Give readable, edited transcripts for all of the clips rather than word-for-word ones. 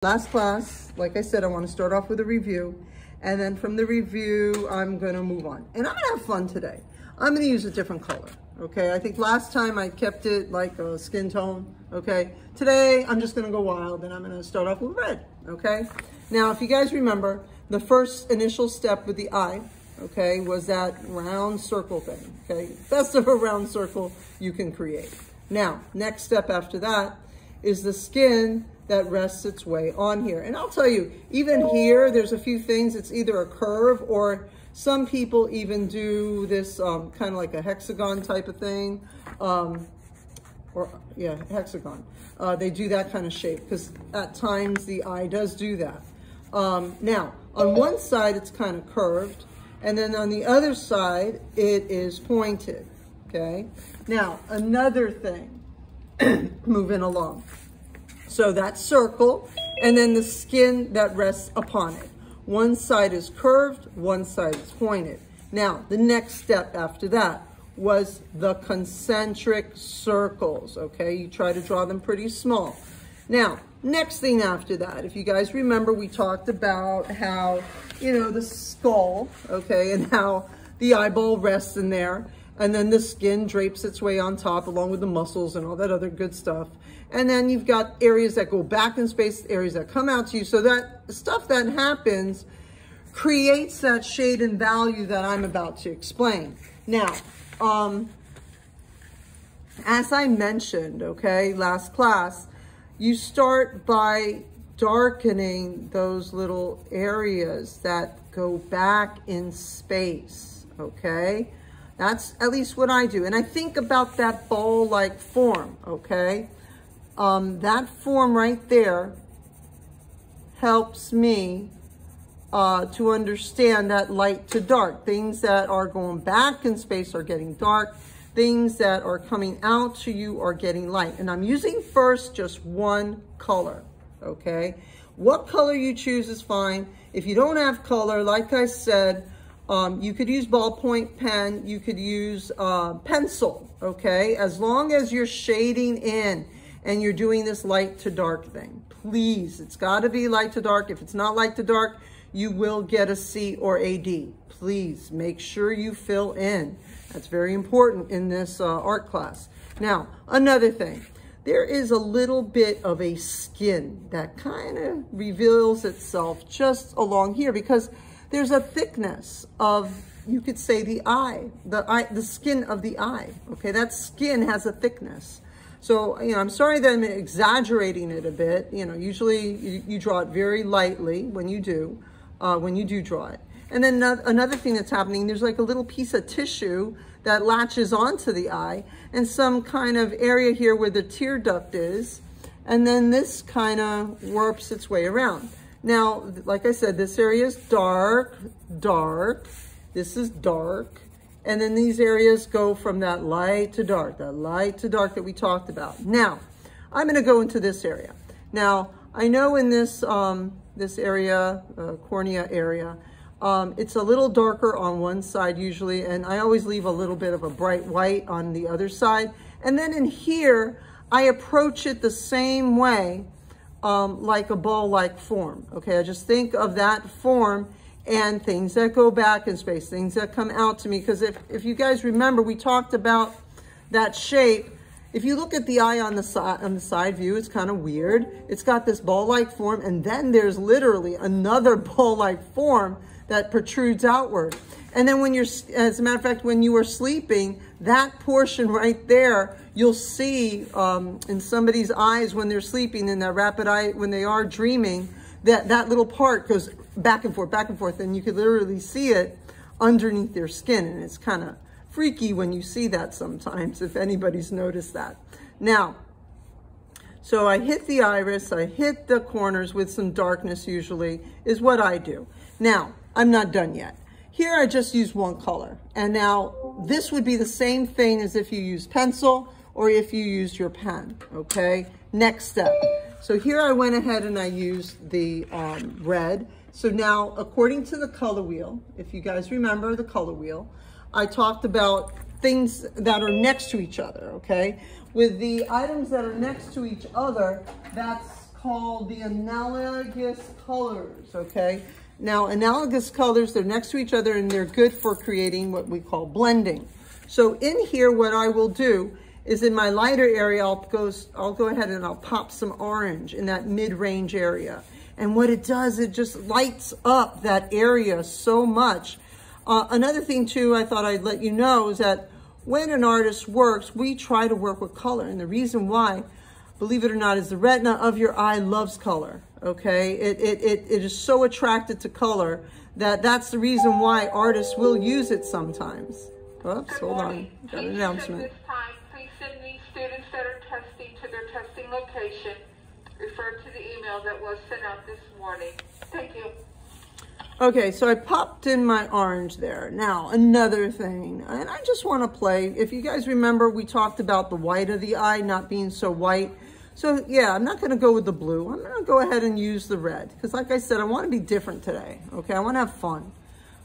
Last class, like I said, I want to start off with a review, and then from the review, I'm going to move on. And I'm going to have fun today. I'm going to use a different color, okay? I think last time I kept it like a skin tone, okay? Today, I'm just going to go wild, and I'm going to start off with red, okay? Now, if you guys remember, the first initial step with the eye, okay, was that round circle thing, okay? Best of a round circle you can create. Now, next step after that is the skin that rests its way on here. And I'll tell you, even here, there's a few things. It's either a curve, or some people even do this kind of like a hexagon type of thing. Hexagon. They do that kind of shape because at times the eye does do that. Now, on one side, it's kind of curved, and then on the other side, it is pointed, okay? Now, another thing, moving along. So that circle, and then the skin that rests upon it. One side is curved, one side is pointed. Now, the next step after that was the concentric circles, okay? You try to draw them pretty small. Now, next thing after that, if you guys remember, we talked about how, you know, the skull, okay, and how the eyeball rests in there, and then the skin drapes its way on top along with the muscles and all that other good stuff. And then you've got areas that go back in space, areas that come out to you. So that stuff that happens creates that shade and value that I'm about to explain. Now, as I mentioned, okay, last class, you start by darkening those little areas that go back in space, okay? That's at least what I do. And I think about that ball-like form, okay? That form right there helps me to understand that light to dark. Things that are going back in space are getting dark. Things that are coming out to you are getting light. And I'm using first just one color, okay? What color you choose is fine. If you don't have color, like I said, you could use ballpoint pen, you could use pencil, okay? As long as you're shading in and you're doing this light to dark thing. Please, it's gotta be light to dark. If it's not light to dark, you will get a C or a D. Please make sure you fill in. That's very important in this art class. Now, another thing, there is a little bit of a skin that kind of reveals itself just along here because there's a thickness of, you could say, the skin of the eye, okay? That skin has a thickness. So, you know, I'm sorry that I'm exaggerating it a bit. You know, usually you draw it very lightly when you do draw it. And then another thing that's happening, there's like a little piece of tissue that latches onto the eye and some kind of area here where the tear duct is. And then this kind of warps its way around. Now, like I said, this area is dark, dark. This is dark. And then these areas go from that light to dark that we talked about. Now, I'm going to go into this area. Now, I know in this this area, cornea area, it's a little darker on one side usually, and I always leave a little bit of a bright white on the other side. And then in here, I approach it the same way, like a ball-like form. Okay, I just think of that form and things that go back in space, things that come out to me. Because if you guys remember, we talked about that shape. If you look at the eye on the side view, it's kind of weird. It's got this ball-like form, and then there's literally another ball-like form that protrudes outward. And then when you're, as a matter of fact, when you are sleeping, that portion right there, you'll see in somebody's eyes when they're sleeping, in that rapid eye, when they are dreaming, that little part goes back and forth, and you could literally see it underneath their skin. And it's kind of freaky when you see that sometimes, if anybody's noticed that. Now, so I hit the iris, I hit the corners with some darkness usually, is what I do. Now, I'm not done yet. Here I just use one color. And now this would be the same thing as if you use pencil or if you used your pen, okay? Next step. So here I went ahead and I used the red. So now, according to the color wheel, if you guys remember the color wheel, I talked about things that are next to each other, okay? With the items that are next to each other, that's called the analogous colors, okay? Now, analogous colors, they're next to each other and they're good for creating what we call blending. So in here, what I will do is in my lighter area, I'll go ahead and I'll pop some orange in that mid-range area. And what it does, it just lights up that area so much. Another thing too, I thought I'd let you know is that when an artist works, we try to work with color. And the reason why, believe it or not, is the retina of your eye loves color, okay? It is so attracted to color that's the reason why artists will use it sometimes. Oops, hold on, got an announcement. At this time, please send me students that are testing to their testing location. Refer to the email that was sent out this morning. Thank you. Okay, so I popped in my orange there. Now, another thing, and I just want to play. If you guys remember, we talked about the white of the eye not being so white. So yeah, I'm not going to go with the blue. I'm going to go ahead and use the red. Because like I said, I want to be different today. Okay, I want to have fun.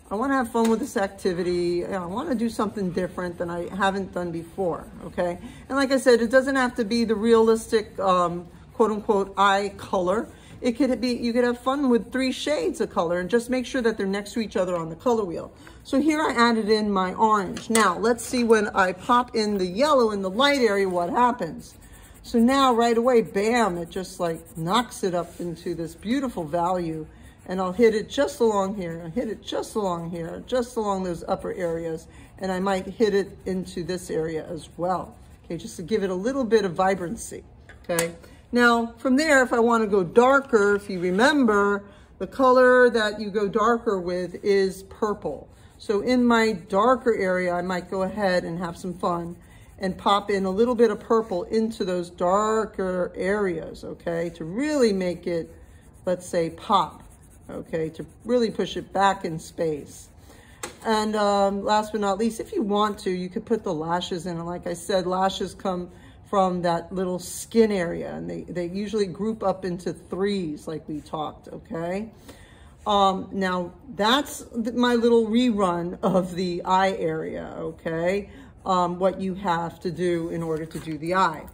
I want to have fun with this activity. I want to do something different than I haven't done before. Okay, and like I said, it doesn't have to be the realistic quote unquote eye color. It could be, you could have fun with 3 shades of color and just make sure that they're next to each other on the color wheel. So here I added in my orange. Now let's see when I pop in the yellow in the light area, what happens. So now right away, bam, it just like knocks it up into this beautiful value. And I'll hit it just along here, I hit it just along here, just along those upper areas. And I might hit it into this area as well. Okay, just to give it a little bit of vibrancy, okay? Now, from there, if I want to go darker, if you remember, the color that you go darker with is purple. So in my darker area, I might go ahead and have some fun and pop in a little bit of purple into those darker areas, okay, to really make it, let's say, pop, okay, to really push it back in space. And last but not least, if you want to, you could put the lashes in. And like I said, lashes come from that little skin area, and they usually group up into 3s like we talked, okay? Now that's my little rerun of the eye area, okay? What you have to do in order to do the eye.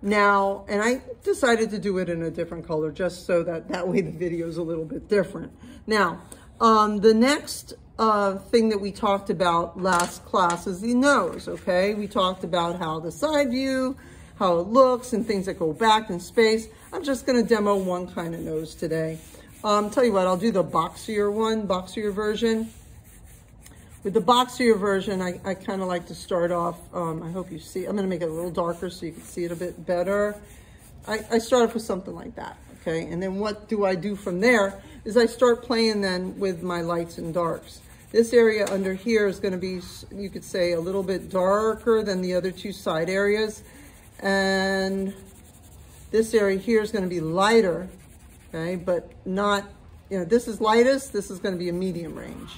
Now, and I decided to do it in a different color just so that way the video is a little bit different. Now, the next thing that we talked about last class is the nose, okay? We talked about how the side view, how it looks, and things that go back in space. I'm just gonna demo one kind of nose today. Tell you what, I'll do the boxier version. With the boxier version, I kind of like to start off, I hope you see, I'm gonna make it a little darker so you can see it a bit better. I start off with something like that, okay? And then what do I do from there is I start playing then with my lights and darks. This area under here is gonna be, you could say, a little bit darker than the other 2 side areas. And this area here is going to be lighter, okay, but not, you know, this is lightest, this is going to be a medium range.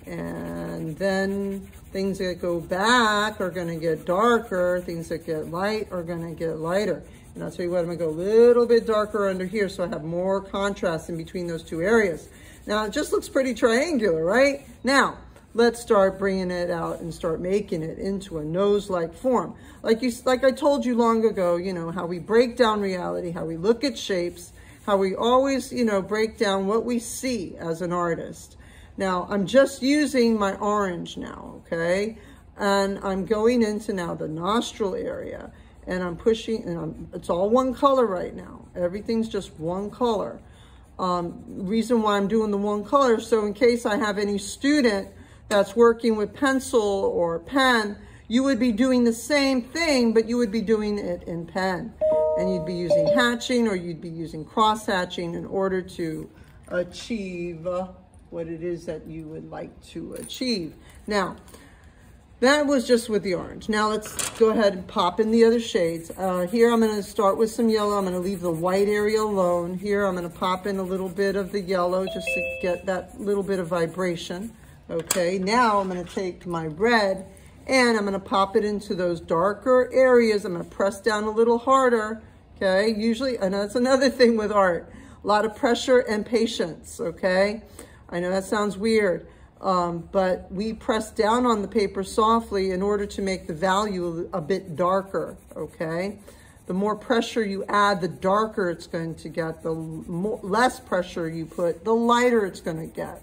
And then things that go back are going to get darker, things that get light are going to get lighter. And I'll tell you what, I'm going to go a little bit darker under here so I have more contrast in between those 2 areas. Now, it just looks pretty triangular, right? Now, let's start bringing it out and start making it into a nose-like form. Like I told you long ago, you know, how we break down reality, how we look at shapes, how we always, you know, break down what we see as an artist. Now, I'm just using my orange now, okay? And I'm going into now the nostril area, and I'm pushing, and it's all one color right now. Everything's just one color. Reason why I'm doing the one color, so in case I have any student that's working with pencil or pen, you would be doing the same thing, but you would be doing it in pen. And you'd be using hatching or you'd be using cross hatching in order to achieve what it is that you would like to achieve. Now, that was just with the orange. Now let's go ahead and pop in the other shades. Here I'm gonna start with some yellow. I'm gonna leave the white area alone. Here I'm gonna pop in a little bit of the yellow just to get that little bit of vibration. Okay, now I'm gonna take my red and I'm gonna pop it into those darker areas. I'm gonna press down a little harder, okay? Usually, and that's another thing with art, a lot of pressure and patience, okay? I know that sounds weird, but we press down on the paper softly in order to make the value a bit darker, okay? The more pressure you add, the darker it's going to get. The less pressure you put, the lighter it's going to get.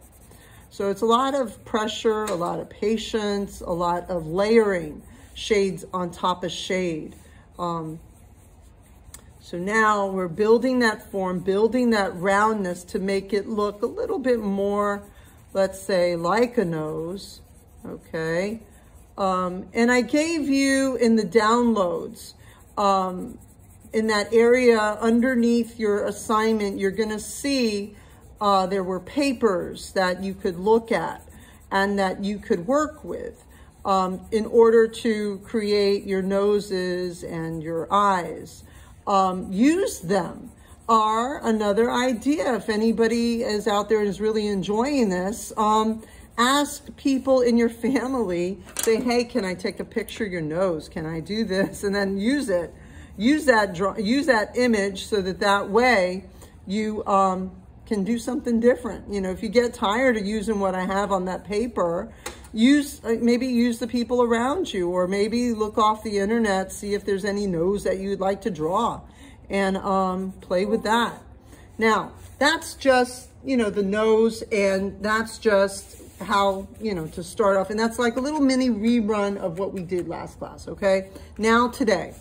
So it's a lot of pressure, a lot of patience, a lot of layering, shades on top of shade. So now we're building that form, building that roundness to make it look a little bit more, let's say, like a nose, okay? And I gave you in the downloads, in that area underneath your assignment, you're gonna see there were papers that you could look at and that you could work with in order to create your noses and your eyes. Use them are another idea. If anybody is out there and is really enjoying this, ask people in your family, say, hey, can I take a picture of your nose? Can I do this? And then use it. Use that image so that way you can do something different. You know, if you get tired of using what I have on that paper, maybe use the people around you, or maybe look off the internet, see if there's any nose that you'd like to draw, and play with that. Now, that's just, you know, the nose, and that's just how, you know, to start off. And that's like a little mini rerun of what we did last class, okay? Now today,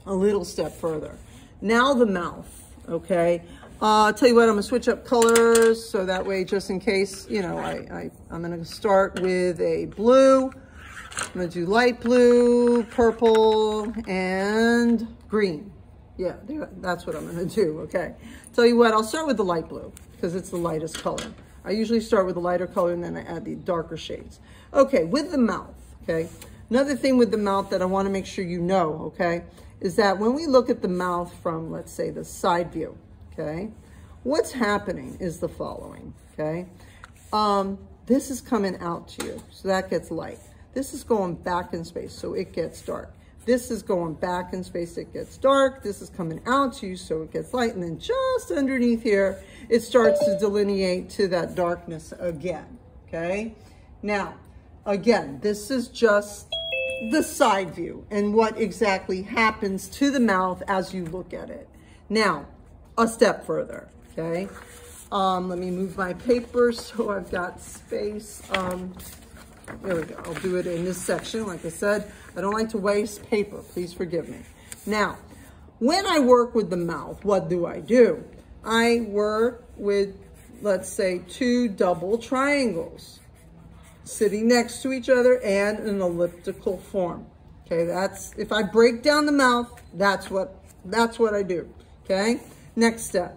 a little step further. Now the mouth, okay? I'll tell you what, I'm gonna switch up colors so that way, just in case, you know, I'm gonna start with a blue. I'm gonna do light blue, purple, and green. Yeah, that's what I'm gonna do, okay? Tell you what, I'll start with the light blue because it's the lightest color. I usually start with the lighter color and then I add the darker shades. Okay, with the mouth, okay? Another thing with the mouth that I wanna make sure you know, okay, is that when we look at the mouth from, let's say, the side view, okay, what's happening is the following, okay? This is coming out to you, so that gets light. This is going back in space, so it gets dark. This is going back in space, it gets dark. This is coming out to you, so it gets light. And then just underneath here, it starts to delineate to that darkness again, okay? Now, again, this is just the side view and what exactly happens to the mouth as you look at it. Now, a step further, okay? Let me move my paper so I've got space. There we go. I'll do it in this section. Like I said, I don't like to waste paper. Please forgive me. Now, when I work with the mouth, what do? I work with, let's say, 2 double triangles sitting next to each other and an elliptical form. Okay, that's, if I break down the mouth, that's what I do. Okay, next step.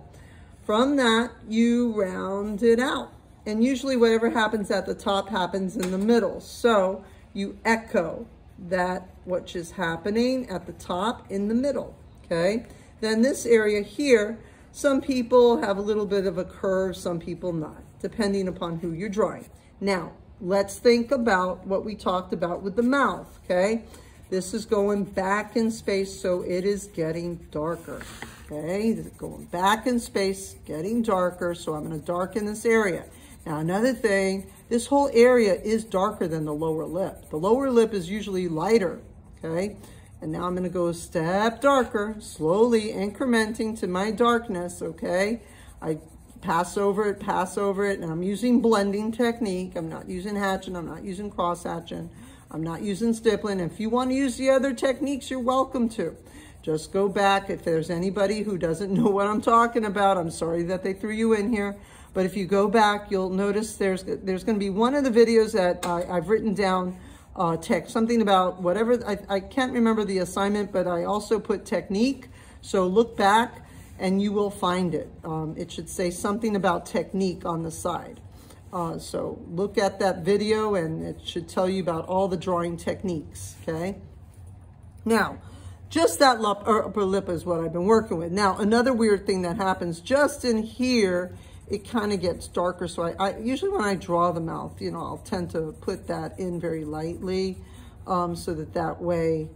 From that, you round it out. And usually whatever happens at the top happens in the middle. So you echo that which is happening at the top in the middle, okay? Then this area here, some people have a little bit of a curve, some people not, depending upon who you're drawing. Now, let's think about what we talked about with the mouth, okay? This is going back in space, so it is getting darker, okay? This is going back in space, getting darker, so I'm gonna darken this area. Now, another thing, this whole area is darker than the lower lip. The lower lip is usually lighter, okay? And now I'm gonna go a step darker, slowly incrementing to my darkness, okay? I pass over it, and I'm using blending technique. I'm not using hatching, I'm not using cross hatching, I'm not using stippling. If you wanna use the other techniques, you're welcome to. Just go back. If there's anybody who doesn't know what I'm talking about, I'm sorry that they threw you in here. But if you go back, you'll notice there's going to be one of the videos that I've written down text, something about whatever, I can't remember the assignment, but I also put technique. So look back and you will find it. It should say something about technique on the side. So look at that video and it should tell you about all the drawing techniques, okay? Now, just that upper lip is what I've been working with. Now, another weird thing that happens just in here, it kind of gets darker. So I usually when I draw the mouth, you know, I'll tend to put that in very lightly so that way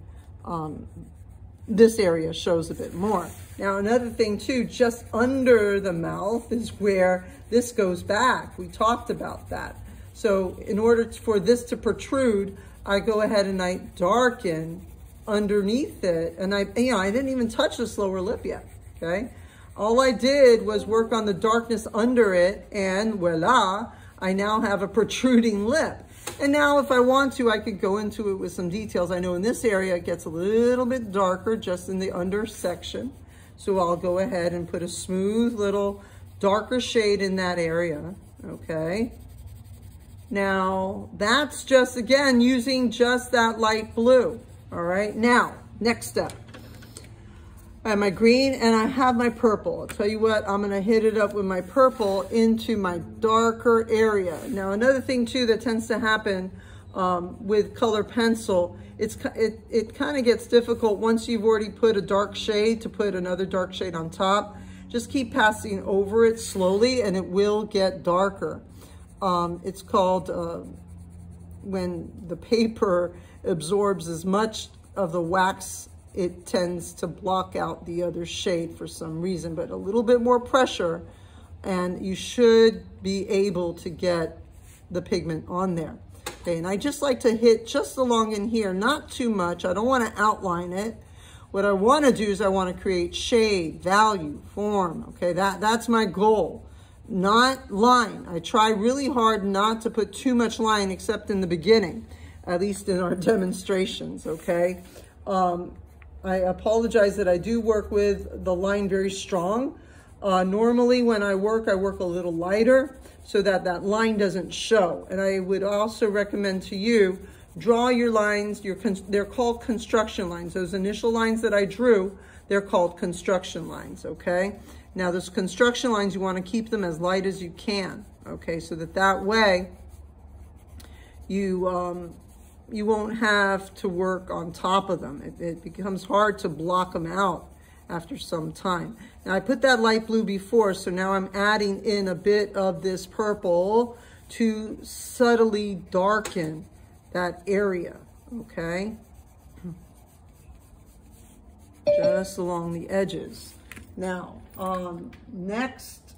this area shows a bit more. Now, another thing too, just under the mouth is where this goes back. We talked about that. So in order for this to protrude, I go ahead and I darken underneath it. And I didn't even touch this lower lip yet, okay? All I did was work on the darkness under it, and voila, I now have a protruding lip. And now if I want to, I could go into it with some details. I know in this area, it gets a little bit darker just in the under section. So I'll go ahead and put a smooth little darker shade in that area, okay? Now, that's just, again, using just that light blue, all right? Now, next step. I have my green and I have my purple. I'll tell you what, I'm gonna hit it up with my purple into my darker area. Now, another thing too that tends to happen with color pencil, it kind of gets difficult once you've already put a dark shade to put another dark shade on top. Just keep passing over it slowly and it will get darker. It's called when the paper absorbs as much of the wax, it tends to block out the other shade for some reason, but a little bit more pressure and you should be able to get the pigment on there. Okay, and I just like to hit just along in here, not too much. I don't want to outline it. What I want to do is I want to create shade, value, form. Okay, that's my goal, not line. I try really hard not to put too much line except in the beginning, at least in our demonstrations, okay? I apologize that I do work with the line very strong. Normally when I work a little lighter so that that line doesn't show. And I would also recommend to you, draw your lines, they're called construction lines. Those initial lines that I drew, they're called construction lines, okay? Now those construction lines, you want to keep them as light as you can, okay? So that way you won't have to work on top of them. It becomes hard to block them out after some time. Now I put that light blue before, so now I'm adding in a bit of this purple to subtly darken that area, okay? Just along the edges. Now, next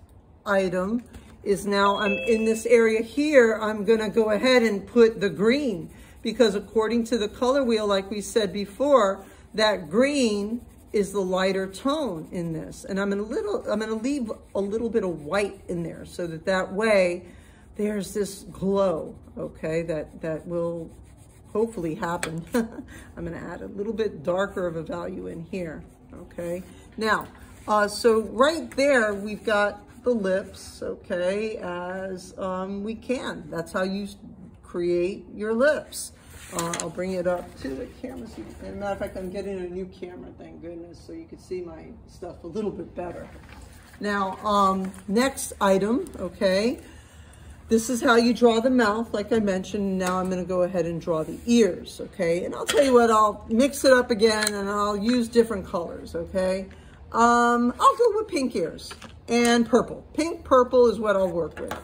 item is now I'm in this area here, I'm gonna go ahead and put the green, because according to the color wheel, like we said before, that green is the lighter tone in this. And I'm gonna leave a little bit of white in there so that way there's this glow, okay, that will hopefully happen. I'm gonna add a little bit darker of a value in here, okay? Now, so right there, we've got the lips, okay, as we can. That's how you create your lips. I'll bring it up to the camera. So as a matter of fact, I'm getting a new camera, thank goodness, so you can see my stuff a little bit better. Now, next item, okay, this is how you draw the mouth, like I mentioned. Now I'm gonna go ahead and draw the ears, okay? And I'll tell you what, I'll mix it up again and I'll use different colors, okay? I'll go with pink ears and purple. Pink, purple is what I'll work with.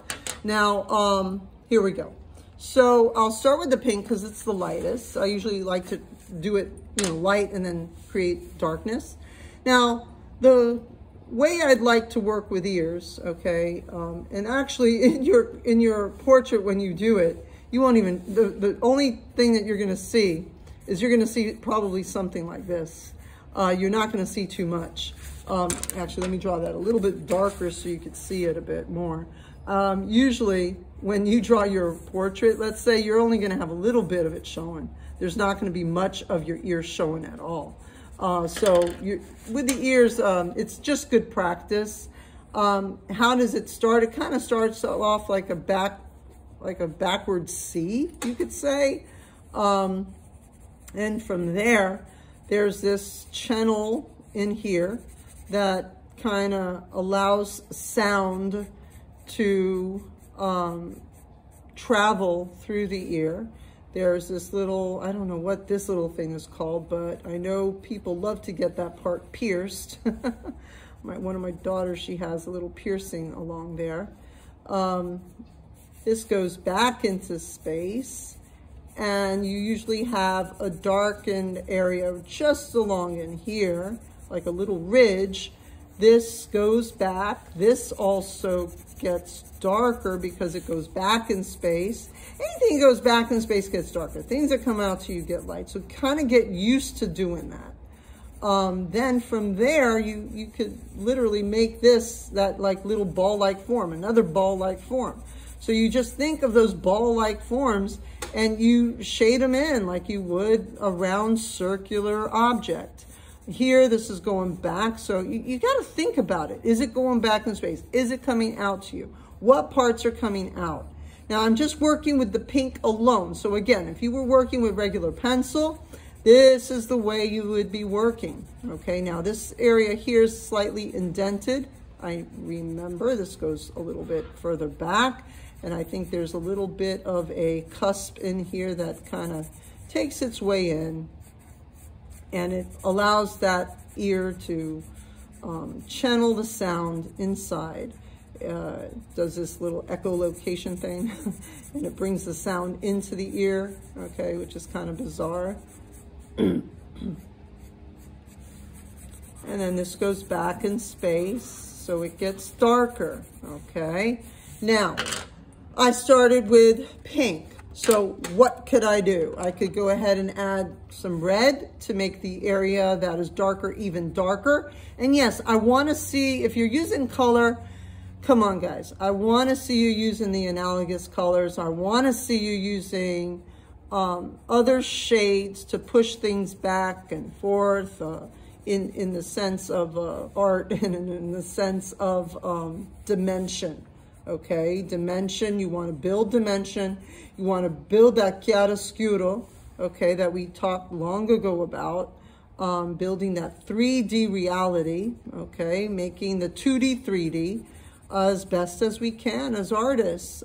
Now, here we go. So I'll start with the pink because it's the lightest. I usually like to do it, light and then create darkness. Now, the way I'd like to work with ears, okay, and actually in your portrait when you do it, you won't even, the only thing that you're gonna see is you're gonna see probably something like this. You're not gonna see too much. Actually, let me draw that a little bit darker so you could see it a bit more. Usually when you draw your portrait, let's say you're only going to have a little bit of it showing. There's not going to be much of your ears showing at all. So with the ears, it's just good practice. How does it start? It kind of starts off like a backward C, you could say. And from there, there's this channel in here that kind of allows sound to travel through the ear. There's this little, I don't know what this little thing is called, but I know people love to get that part pierced. One of my daughters, she has a little piercing along there. This goes back into space, and you usually have a darkened area just along in here, like a little ridge This goes back. This also gets darker because it goes back in space. Anything that goes back in space gets darker. Things that come out to you get light. So kind of get used to doing that. Then from there, you could literally make this, that like little ball-like form, another ball-like form. So you just think of those ball-like forms and you shade them in like you would a round circular object. Here, this is going back. So you got to think about it. Is it going back in space? Is it coming out to you? What parts are coming out? Now I'm just working with the pink alone. So again, if you were working with regular pencil, this is the way you would be working. Okay, now this area here is slightly indented. I remember this goes a little bit further back, and I think there's a little bit of a cusp in here that kind of takes its way in, and it allows that ear to channel the sound inside. Does this little echolocation thing, and it brings the sound into the ear, okay, which is kind of bizarre. And then this goes back in space, so it gets darker, okay? Now, I started with pink, so what could I do? I could go ahead and add some red to make the area that is darker even darker. And yes, I want to see, if you're using color, come on guys, I want to see you using the analogous colors. I want to see you using other shades to push things back and forth in the sense of art and in the sense of dimension. Okay, dimension, you want to build dimension. You want to build that chiaroscuro, okay, that we talked long ago about, building that 3D reality, okay, making the 2D, 3D as best as we can as artists.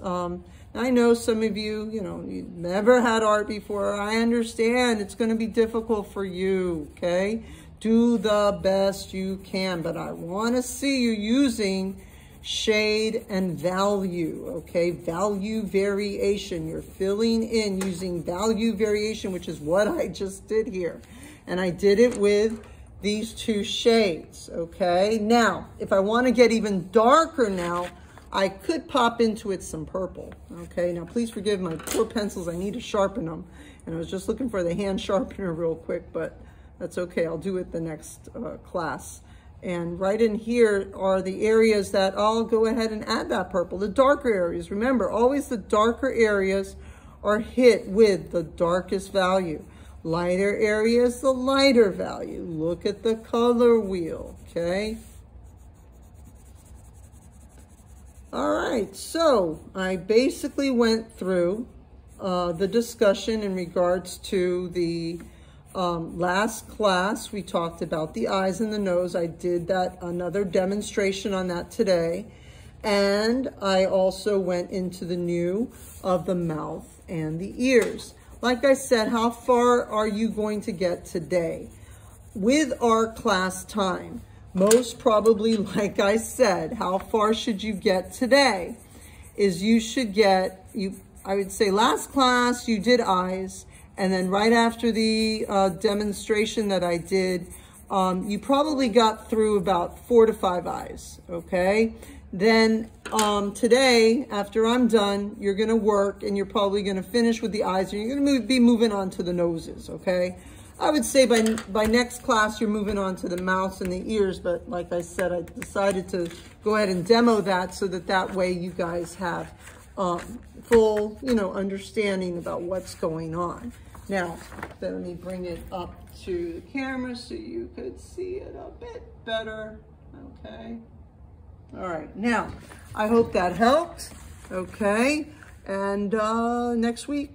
I know some of you, you've never had art before. I understand it's going to be difficult for you, okay? Do the best you can, but I want to see you using shade and value, okay? Value variation. You're filling in using value variation, which is what I just did here. And I did it with these two shades, okay? Now, if I want to get even darker now, I could pop into it some purple, okay? Now, please forgive my poor pencils. I need to sharpen them. And I was just looking for the hand sharpener real quick, but that's okay. I'll do it the next class. And right in here are the areas that I'll go ahead and add that purple, the darker areas. Remember, always the darker areas are hit with the darkest value. Lighter areas, the lighter value. Look at the color wheel, okay? All right, so I basically went through the discussion in regards to the last class. We talked about the eyes and the nose. I did that, another demonstration on that today. And I also went into the new of the mouth and the ears. Like I said, how far are you going to get today? With our class time, most probably, like I said, how far should you get today? Is you should get, I would say last class you did eyes, and then right after the demonstration that I did, you probably got through about 4 to 5 eyes, okay? Then today, after I'm done, you're gonna work and you're probably gonna finish with the eyes and you're gonna be moving on to the noses, okay? I would say by next class, you're moving on to the mouths and the ears, but like I said, I decided to go ahead and demo that so that way you guys have full, understanding about what's going on. Now, let me bring it up to the camera so you could see it a bit better, okay? All right, now, I hope that helped, okay? And next week,